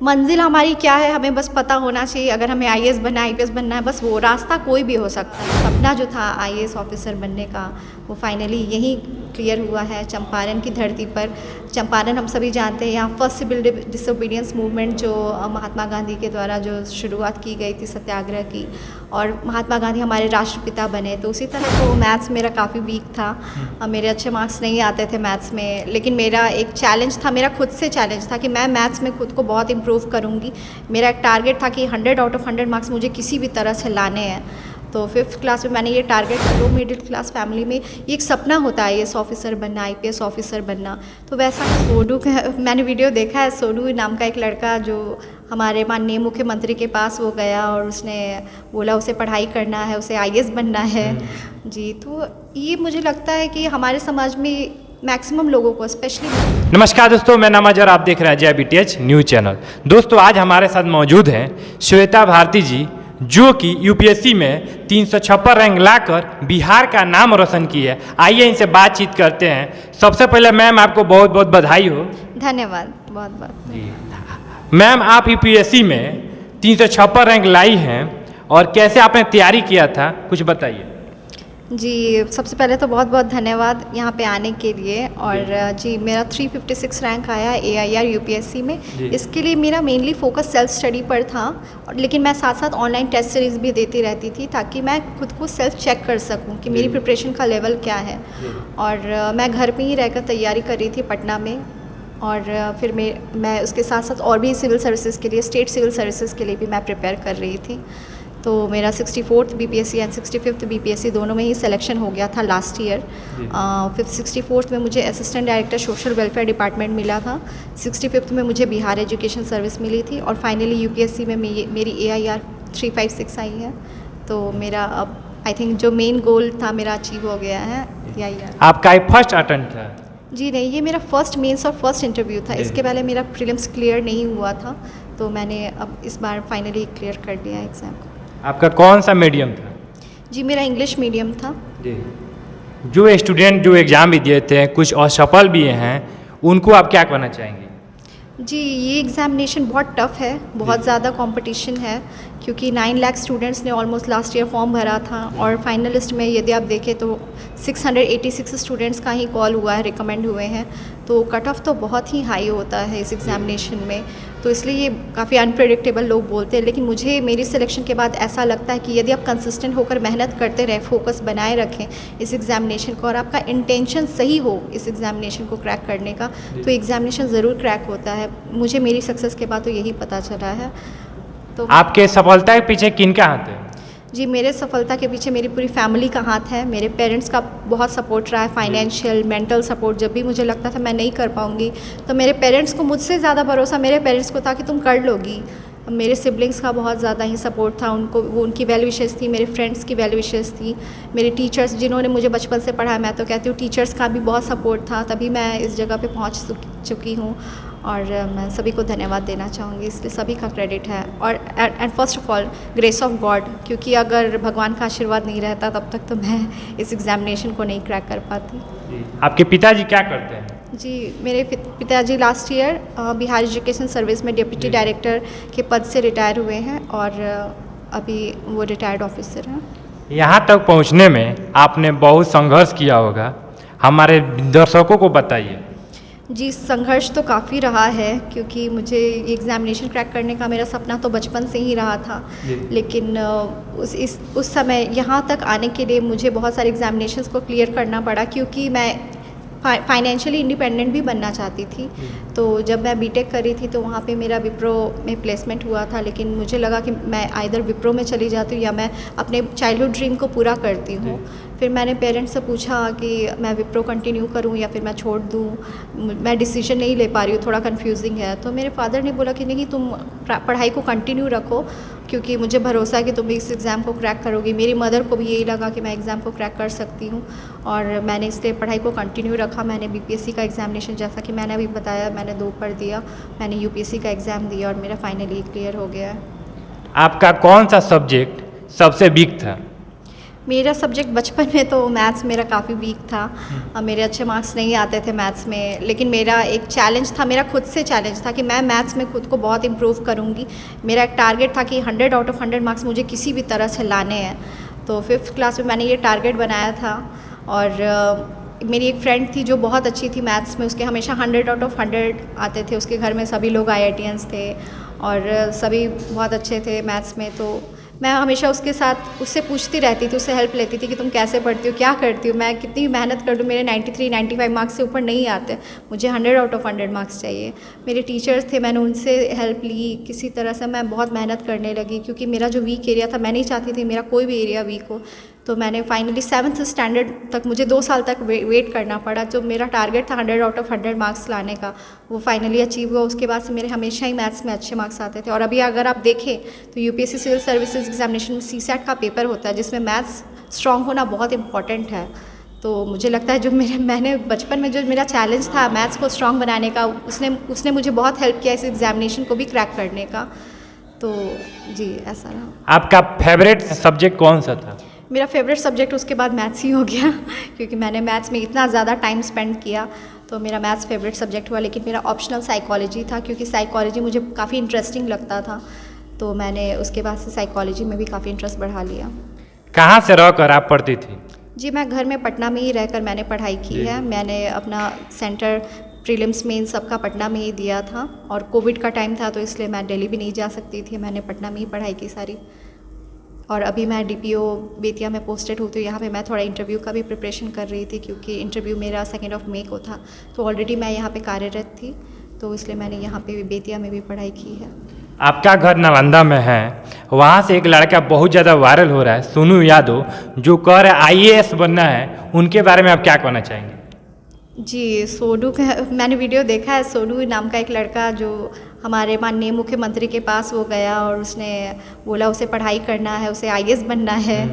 मंजिल हमारी क्या है हमें बस पता होना चाहिए। अगर हमें आईएएस बनना है, आईपीएस बनना है, बस वो रास्ता कोई भी हो सकता है। सपना जो था आईएएस ऑफिसर बनने का, वो फाइनली यहीं क्लियर हुआ है, चंपारण की धरती पर। चंपारण हम सभी जानते हैं, यहाँ फर्स्ट सिविल डिसोबीडियंस मूवमेंट जो महात्मा गांधी के द्वारा जो शुरुआत की गई थी सत्याग्रह की, और महात्मा गांधी हमारे राष्ट्रपिता बने। तो उसी तरह तो मैथ्स मेरा काफ़ी वीक था, मेरे अच्छे मार्क्स नहीं आते थे मैथ्स में, लेकिन मेरा एक चैलेंज था, मेरा खुद से चैलेंज था कि मैं मैथ्स में खुद को बहुत इम्प्रूव करूँगी। मेरा एक टारगेट था कि 100 आउट ऑफ 100 मार्क्स मुझे किसी भी तरह से लाने हैं। तो 5th क्लास में मैंने ये target, low middle class family में ये एक सपना होता है आईएएस ऑफिसर बनना, आईपीएस ऑफिसर बनना। तो वैसा सोनू का मैंने वीडियो देखा है, सोनू नाम का एक लड़का जो हमारे माननीय मुख्यमंत्री के पास वो गया और उसने बोला उसे पढ़ाई करना है, उसे आईएएस बनना है जी। तो ये मुझे लगता है कि हमारे समाज में मैक्सिमम लोगों को स्पेशली। नमस्कार दोस्तों, मैं नाम अजहर, आप देख रहे हैं JBTH न्यूज़ चैनल। दोस्तों आज हमारे साथ मौजूद हैं श्वेता भारती जी, जो कि यूपीएससी में 356 रैंक लाकर बिहार का नाम रोशन की है। आइए इनसे बातचीत करते हैं। सबसे पहले मैम आपको बहुत बहुत बधाई हो। धन्यवाद, बहुत बहुत। मैम आप यूपीएससी में 356 रैंक लाई हैं और कैसे आपने तैयारी किया था, कुछ बताइए। जी, सबसे पहले तो बहुत बहुत धन्यवाद यहाँ पे आने के लिए। और जी मेरा 356 रैंक आया AIR यूपीएससी में। इसके लिए मेरा मेनली फोकस सेल्फ स्टडी पर था, और लेकिन मैं साथ साथ ऑनलाइन टेस्ट सीरीज़ भी देती रहती थी ताकि मैं खुद को सेल्फ चेक कर सकूं कि मेरी प्रिपरेशन का लेवल क्या है। और मैं घर पे ही रहकर तैयारी कर रही थी पटना में। और फिर मैं उसके साथ साथ और भी सिविल सर्विसेज के लिए, स्टेट सिविल सर्विसेज के लिए भी मैं प्रिपेयर कर रही थी। तो मेरा 64th BPSC and 65th BPSC दोनों में ही सिलेक्शन हो गया था लास्ट ईयर। फिर 64th में मुझे assistant director social welfare department मिला था, 65th में मुझे बिहार एजुकेशन सर्विस मिली थी, और फाइनली यूपीएससी में मेरी AIR 356 आई है। तो मेरा अब आई थिंक जो मेन गोल था मेरा अचीव हो गया है AIR। आपका ये फर्स्ट अटेम्प्ट था? जी नहीं, ये मेरा फर्स्ट मेंस और फर्स्ट इंटरव्यू था। इसके पहले मेरा प्रीलिम्स क्लियर नहीं हुआ था, तो मैंने अब इस बार फाइनली क्लियर कर दिया एग्ज़ाम को। आपका कौन सा मीडियम था? जी मेरा इंग्लिश मीडियम था। जी, जो स्टूडेंट जो एग्ज़ाम भी दिए थे, कुछ असफल भी हैं, उनको आप क्या कहना चाहेंगे? जी ये एग्ज़ामिनेशन बहुत टफ़ है, बहुत ज़्यादा कंपटीशन है, क्योंकि 9 लाख स्टूडेंट्स ने ऑलमोस्ट लास्ट ईयर फॉर्म भरा था, और फाइनलिस्ट में यदि आप देखें तो 686 स्टूडेंट्स का ही कॉल हुआ है, रिकमेंड हुए हैं। तो कट ऑफ तो बहुत ही हाई होता है इस एग्ज़ामिनेशन में, तो इसलिए ये काफ़ी अनप्रेडिक्टेबल लोग बोलते हैं। लेकिन मुझे मेरी सिलेक्शन के बाद ऐसा लगता है कि यदि आप कंसिस्टेंट होकर मेहनत करते रहे, फोकस बनाए रखें इस एग्ज़ामिनेशन को, और आपका इंटेंशन सही हो इस एग्ज़ामिनेशन को क्रैक करने का, तो एग्ज़ामिनेशन ज़रूर क्रैक होता है। मुझे मेरी सक्सेस के बाद तो यही पता चला है। तो आपके सफलता के पीछे किनका हाथ है? जी मेरे सफलता के पीछे मेरी पूरी फैमिली का हाथ है। मेरे पेरेंट्स का बहुत सपोर्ट रहा है, फाइनेंशियल, मेंटल सपोर्ट। जब भी मुझे लगता था मैं नहीं कर पाऊँगी, तो मेरे पेरेंट्स को मुझसे ज़्यादा भरोसा मेरे पेरेंट्स को था कि तुम कर लोगी। मेरे सिबलिंग्स का बहुत ज़्यादा ही सपोर्ट था, वो उनकी वेल विशेस थी, मेरे फ्रेंड्स की वेल विशेस थी, मेरे टीचर्स जिन्होंने मुझे बचपन से पढ़ाया, मैं तो कहती हूँ टीचर्स का भी बहुत सपोर्ट था, तभी मैं इस जगह पे पहुँच चुकी हूँ। और मैं सभी को धन्यवाद देना चाहूँगी, इसलिए सभी का क्रेडिट है। और and first of all grace of God, क्योंकि अगर भगवान का आशीर्वाद नहीं रहता तब तक तो मैं इस एग्ज़ामिनेशन को नहीं क्रैक कर पाती। आपके पिताजी क्या करते हैं? जी मेरे पिताजी last year Bihar education service में डिप्टी डायरेक्टर के पद से रिटायर हुए हैं, और अभी वो रिटायर्ड ऑफिसर हैं। यहाँ तक पहुँचने में आपने बहुत संघर्ष किया होगा, हमारे दर्शकों को बताइए। जी संघर्ष तो काफ़ी रहा है, क्योंकि मुझे एग्ज़ामिनेशन क्रैक करने का मेरा सपना तो बचपन से ही रहा था। लेकिन उस समय यहाँ तक आने के लिए मुझे बहुत सारे एग्ज़ामिनेशंस को क्लियर करना पड़ा, क्योंकि मैं फाइनेंशियली इंडिपेंडेंट भी बनना चाहती थी। तो जब मैं बीटेक कर रही थी तो वहाँ पे मेरा विप्रो में प्लेसमेंट हुआ था, लेकिन मुझे लगा कि मैं आइदर विप्रो में चली जाती हूँ या मैं अपने चाइल्डहुड ड्रीम को पूरा करती हूँ। फिर मैंने पेरेंट्स से पूछा कि मैं विप्रो कंटिन्यू करूँ या फिर मैं छोड़ दूँ, मैं डिसीजन नहीं ले पा रही हूँ, थोड़ा कंफ्यूजिंग है। तो मेरे फादर ने बोला कि नहीं, तुम पढ़ाई को कंटिन्यू रखो, क्योंकि मुझे भरोसा है कि तुम इस एग्ज़ाम को क्रैक करोगी। मेरी मदर को भी यही लगा कि मैं एग्ज़ाम को क्रैक कर सकती हूँ, और मैंने इसलिए पढ़ाई को कंटिन्यू रखा। मैंने BPSC का एग्ज़ामिनेशन, जैसा कि मैंने अभी बताया, मैंने 2 बार दिया। मैंने UPSC का एग्ज़ाम दिया और मेरा फाइनली क्लियर हो गया है। आपका कौन सा सब्जेक्ट सबसे वीक था? मेरा सब्जेक्ट बचपन में तो मैथ्स मेरा काफ़ी वीक था। मेरे अच्छे मार्क्स नहीं आते थे मैथ्स में, लेकिन मेरा एक चैलेंज था, मेरा खुद से चैलेंज था कि मैं मैथ्स में खुद को बहुत इम्प्रूव करूँगी। मेरा एक टारगेट था कि 100 आउट ऑफ 100 मार्क्स मुझे किसी भी तरह से लाने हैं। तो 5th क्लास में मैंने ये टारगेट बनाया था। और मेरी एक फ्रेंड थी जो बहुत अच्छी थी मैथ्स में, उसके हमेशा 100 आउट ऑफ 100 आते थे। उसके घर में सभी लोग IITians थे और सभी बहुत अच्छे थे मैथ्स में। तो मैं हमेशा उसके साथ उससे पूछती रहती थी, उससे हेल्प लेती थी कि तुम कैसे पढ़ती हो, क्या करती हो, मैं कितनी मेहनत कर दूँ, मेरे 93-95 मार्क्स से ऊपर नहीं आते, मुझे 100 आउट ऑफ 100 मार्क्स चाहिए। मेरे टीचर्स थे, मैंने उनसे हेल्प ली, किसी तरह से मैं बहुत मेहनत करने लगी क्योंकि मेरा जो वीक एरिया था, मैं नहीं चाहती थी मेरा कोई भी एरिया वीक हो। तो मैंने फाइनली 7th स्टैंडर्ड तक मुझे 2 साल तक वेट करना पड़ा। जो मेरा टारगेट था 100 आउट ऑफ 100 मार्क्स लाने का, वो फाइनली अचीव हुआ। उसके बाद से मेरे हमेशा ही मैथ्स में अच्छे मार्क्स आते थे। और अभी अगर आप देखें तो UPSC सिविल सर्विसेज एग्जामिनेशन में CSAT का पेपर होता है जिसमें मैथ्स स्ट्रॉन्ग होना बहुत इंपॉर्टेंट है। तो मुझे लगता है जो मैंने बचपन में जो मेरा चैलेंज था मैथ्स को स्ट्रॉन्ग बनाने का, उसने मुझे बहुत हेल्प किया इस एग्जामिनेशन को भी क्रैक करने का। तो जी, ऐसा रहा। आपका फेवरेट सब्जेक्ट कौन सा था? मेरा फेवरेट सब्जेक्ट उसके बाद मैथ्स ही हो गया क्योंकि मैंने मैथ्स में इतना ज़्यादा टाइम स्पेंड किया, तो मेरा मैथ्स फेवरेट सब्जेक्ट हुआ। लेकिन मेरा ऑप्शनल साइकोलॉजी था क्योंकि साइकोलॉजी मुझे काफ़ी इंटरेस्टिंग लगता था, तो मैंने उसके बाद से साइकोलॉजी में भी काफ़ी इंटरेस्ट बढ़ा लिया। कहाँ से रहकर आप पढ़ती थी? जी, मैं घर में पटना में ही रहकर मैंने पढ़ाई की है। मैंने अपना सेंटर प्रीलिम्स मेन सबका पटना में ही दिया था और कोविड का टाइम था तो इसलिए मैं दिल्ली भी नहीं जा सकती थी, मैंने पटना में ही पढ़ाई की सारी। और अभी मैं DPO बेतिया में पोस्टेड हूँ, तो यहाँ पे मैं थोड़ा इंटरव्यू का भी प्रिपरेशन कर रही थी क्योंकि इंटरव्यू मेरा 2 मई को था। तो ऑलरेडी मैं यहाँ पे कार्यरत थी, तो इसलिए मैंने यहाँ पे बेतिया में भी पढ़ाई की है। आपका घर नालंदा में है, वहाँ से एक लड़का बहुत ज़्यादा वायरल हो रहा है, सोनू यादव, जो कह रहे IAS बनना है, उनके बारे में आप क्या कहना चाहेंगे? जी, सोनू का मैंने वीडियो देखा है। सोनू नाम का एक लड़का जो हमारे माननीय मुख्यमंत्री के पास वो गया और उसने बोला उसे पढ़ाई करना है, उसे IAS बनना है।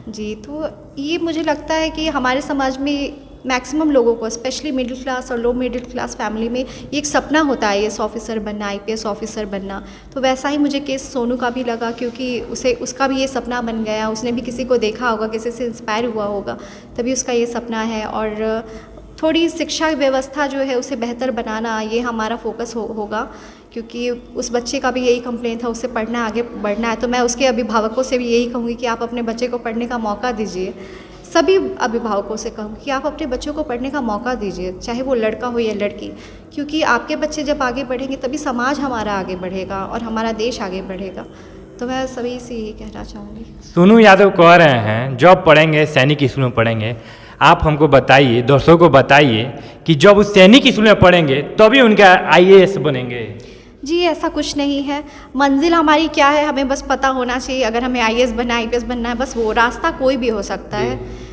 जी, तो ये मुझे लगता है कि हमारे समाज में मैक्सिमम लोगों को, स्पेशली मिडिल क्लास और लो मिडिल क्लास फैमिली में ये एक सपना होता है IAS ऑफिसर बनना, IPS ऑफिसर बनना। तो वैसा ही मुझे केस सोनू का भी लगा क्योंकि उसका भी ये सपना बन गया। उसने भी किसी को देखा होगा, किसी से इंस्पायर हुआ होगा, तभी उसका ये सपना है। और थोड़ी शिक्षा व्यवस्था जो है उसे बेहतर बनाना, ये हमारा फोकस होगा क्योंकि उस बच्चे का भी यही कंप्लेन था, उससे पढ़ना, आगे बढ़ना है। तो मैं उसके अभिभावकों से भी यही कहूँगी कि आप अपने बच्चे को पढ़ने का मौका दीजिए। सभी अभिभावकों से कहूँगी कि आप अपने बच्चों को पढ़ने का मौका दीजिए, चाहे वो लड़का हो या लड़की, क्योंकि आपके बच्चे जब आगे बढ़ेंगे तभी समाज हमारा आगे बढ़ेगा और हमारा देश आगे बढ़ेगा। तो मैं सभी से यही कहना चाहूँगी। सोनू यादव कह रहे हैं जॉब पढ़ेंगे, सैनिक स्कूल में पढ़ेंगे। आप हमको बताइए, दर्शकों को बताइए कि जब उस सैनिक स्कूल में पढ़ेंगे तभी उनका IAS बनेंगे। जी, ऐसा कुछ नहीं है। मंजिल हमारी क्या है हमें बस पता होना चाहिए। अगर हमें IAS बनना है, IPS बनना है, बस वो रास्ता कोई भी हो सकता है।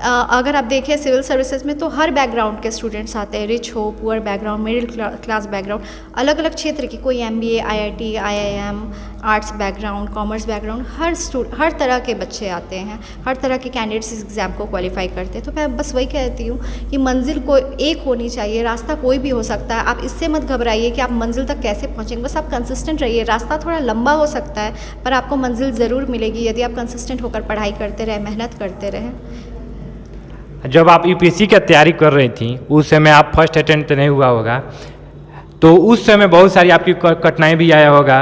अगर आप देखें सिविल सर्विसेज में तो हर बैकग्राउंड के स्टूडेंट्स आते हैं, रिच हो, poor background, middle class background, अलग अलग क्षेत्र की, कोई MBA, IIT, IIM, arts background, commerce background, हर तरह के बच्चे आते हैं, हर तरह के कैंडिडेट्स इस एग्ज़ाम को क्वालिफाई करते हैं। तो मैं बस वही कहती हूँ कि मंजिल को एक होनी चाहिए, रास्ता कोई भी हो सकता है। आप इससे मत घबराइए कि आप मंजिल तक कैसे पहुँचेंगे, बस आप कंसिस्टेंट रहिए। रास्ता थोड़ा लंबा हो सकता है पर आपको मंजिल ज़रूर मिलेगी यदि आप कंसिस्टेंट होकर पढ़ाई करते रहें, मेहनत करते रहें। जब आप UPSC की तैयारी कर रही थी उस समय आप फर्स्ट अटेम्प्ट तो नहीं हुआ होगा, तो उस समय बहुत सारी आपकी कठिनाई भी आया होगा।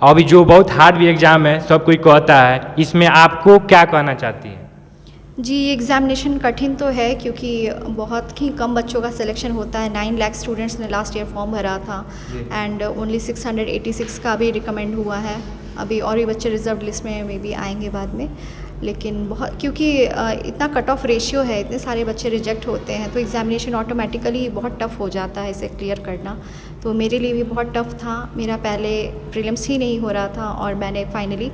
अभी जो बहुत हार्ड भी एग्ज़ाम है, सब कोई कहता है, इसमें आपको क्या कहना चाहती है? जी, एग्ज़ामिनेशन कठिन तो है क्योंकि बहुत ही कम बच्चों का सिलेक्शन होता है। 9 लाख स्टूडेंट्स ने लास्ट ईयर फॉर्म भरा था एंड ओनली 686 का भी रिकमेंड हुआ है। अभी और भी बच्चे रिजर्व लिस्ट में मे बी आएंगे बाद में, लेकिन बहुत क्योंकि इतना कट ऑफ रेशियो है, इतने सारे बच्चे रिजेक्ट होते हैं तो एग्ज़ामिनेशन ऑटोमेटिकली बहुत टफ़ हो जाता है इसे क्लियर करना। तो मेरे लिए भी बहुत टफ़ था। मेरा पहले प्रीलिम्स ही नहीं हो रहा था और मैंने फाइनली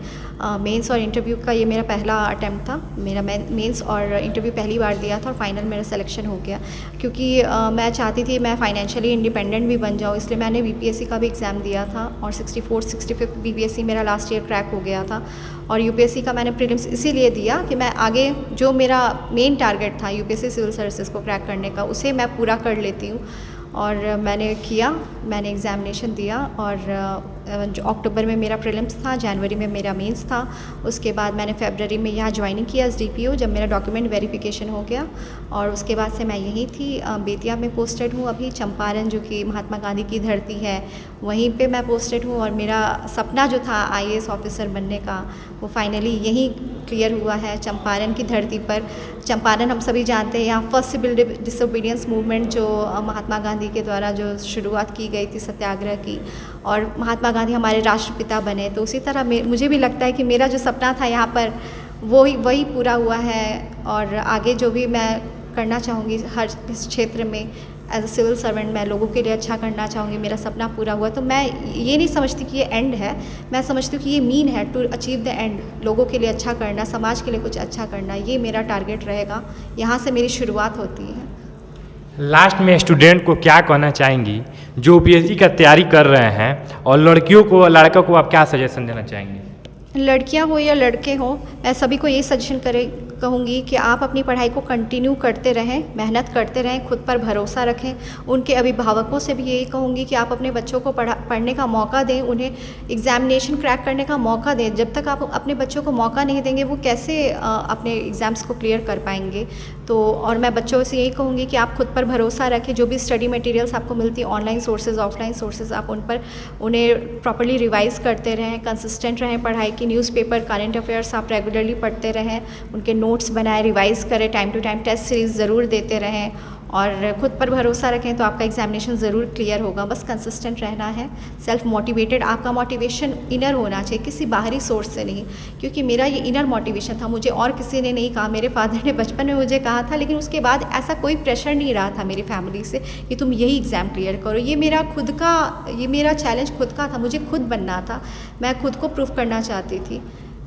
मेंस और इंटरव्यू का ये मेरा पहला अटैम्प्ट था। मेरा मेंस और इंटरव्यू पहली बार दिया था और फाइनल मेरा सिलेक्शन हो गया क्योंकि मैं चाहती थी मैं फाइनेंशियली इंडिपेंडेंट भी बन जाऊँ, इसलिए मैंने BPSC का भी एग्ज़ाम दिया था और 64-65 BPSC मेरा लास्ट ईयर क्रैक हो गया था। और UPSC का मैंने प्रीलिम्स इसीलिए दिया कि मैं आगे जो मेरा मेन टारगेट था UPSC सिविल सर्विसेज को क्रैक करने का, उसे मैं पूरा कर लेती हूँ और मैंने एग्ज़ामिनेशन दिया और जो अक्टूबर में मेरा प्रीलिम्स था, जनवरी में मेरा मेंस था। उसके बाद मैंने फरवरी में यहाँ ज्वाइनिंग किया एस DPO जब मेरा डॉक्यूमेंट वेरिफिकेशन हो गया, और उसके बाद से मैं यहीं थी। बेतिया में पोस्टेड हूँ अभी। चंपारण जो कि महात्मा गांधी की धरती है, वहीं पे मैं पोस्टेड हूँ। और मेरा सपना जो था IAS ऑफिसर बनने का, वो फाइनली यहीं क्लियर हुआ है, चंपारण की धरती पर। चंपारण हम सभी जानते हैं, यहाँ फर्स्ट सिविल डिसोबीडियंस मूवमेंट जो महात्मा गांधी के द्वारा जो शुरुआत की गई थी सत्याग्रह की, और महात्मा गांधी हमारे राष्ट्रपिता बने। तो उसी तरह मुझे भी लगता है कि मेरा जो सपना था यहाँ पर वही पूरा हुआ है। और आगे जो भी मैं करना चाहूँगी हर इस क्षेत्र में एज अ सिविल सर्वेंट, मैं लोगों के लिए अच्छा करना चाहूँगी। मेरा सपना पूरा हुआ तो मैं ये नहीं समझती कि ये एंड है, मैं समझती हूँ कि ये मीन है टू अचीव द एंड। लोगों के लिए अच्छा करना, समाज के लिए कुछ अच्छा करना, ये मेरा टारगेट रहेगा। यहाँ से मेरी शुरुआत होती है। लास्ट में स्टूडेंट को क्या कहना चाहेंगी जो UPSC का तैयारी कर रहे हैं, और लड़कियों को और लड़कों को आप क्या सजेशन देना चाहेंगे? लड़कियां हो या लड़के हो, मैं सभी को ये सजेशन कहूँगी कि आप अपनी पढ़ाई को कंटिन्यू करते रहें, मेहनत करते रहें, खुद पर भरोसा रखें। उनके अभिभावकों से भी यही कहूँगी कि आप अपने बच्चों को पढ़ने का मौका दें, उन्हें एग्ज़ामिनेशन क्रैक करने का मौका दें। जब तक आप अपने बच्चों को मौका नहीं देंगे, वो कैसे अपने एग्ज़ाम्स को क्लियर कर पाएंगे। तो और मैं बच्चों से यही कहूँगी कि आप खुद पर भरोसा रखें। जो भी स्टडी मटेरियल्स आपको मिलती है, ऑनलाइन सोर्सेज, ऑफलाइन सोर्सेज, आप उन्हें प्रॉपर्ली रिवाइज़ करते रहें, कंसिस्टेंट रहें पढ़ाई की। न्यूज़पेपर, करंट अफेयर्स आप रेगुलरली पढ़ते रहें, उनके नोट्स बनाए, रिवाइज़ करें, time to time test series ज़रूर देते रहें, और खुद पर भरोसा रखें तो आपका एग्जामिनेशन ज़रूर क्लियर होगा। बस कंसिस्टेंट रहना है, सेल्फ मोटिवेटेड। आपका मोटिवेशन इनर होना चाहिए, किसी बाहरी सोर्स से नहीं। क्योंकि मेरा ये इनर मोटिवेशन था, मुझे और किसी ने नहीं कहा। मेरे फादर ने बचपन में मुझे कहा था, लेकिन उसके बाद ऐसा कोई प्रेशर नहीं रहा था मेरी फैमिली से कि तुम यही एग्ज़ाम क्लियर करो। ये मेरा चैलेंज खुद का था, मुझे खुद बनना था, मैं खुद को प्रूव करना चाहती थी।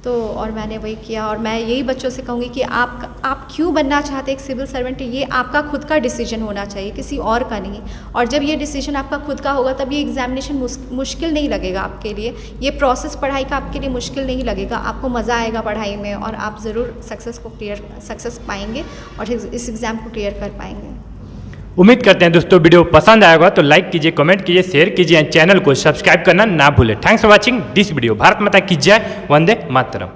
तो और मैंने वही किया। और मैं यही बच्चों से कहूँगी कि आप क्यों बनना चाहते एक सिविल सर्वेंट, ये आपका खुद का डिसीजन होना चाहिए, किसी और का नहीं। और जब ये डिसीजन आपका खुद का होगा, तब ये एग्जामिनेशन मुश्किल नहीं लगेगा आपके लिए। ये प्रोसेस पढ़ाई का आपके लिए मुश्किल नहीं लगेगा, आपको मज़ा आएगा पढ़ाई में, और आप ज़रूर सक्सेस पाएंगे और इस एग्ज़ाम को क्लियर कर पाएंगे। उम्मीद करते हैं दोस्तों वीडियो पसंद आएगा तो लाइक कीजिए, कमेंट कीजिए, शेयर कीजिए, चैनल को सब्सक्राइब करना ना भूलें। Thanks for watching this video. Bharat माता की जय, वंदे मातरम।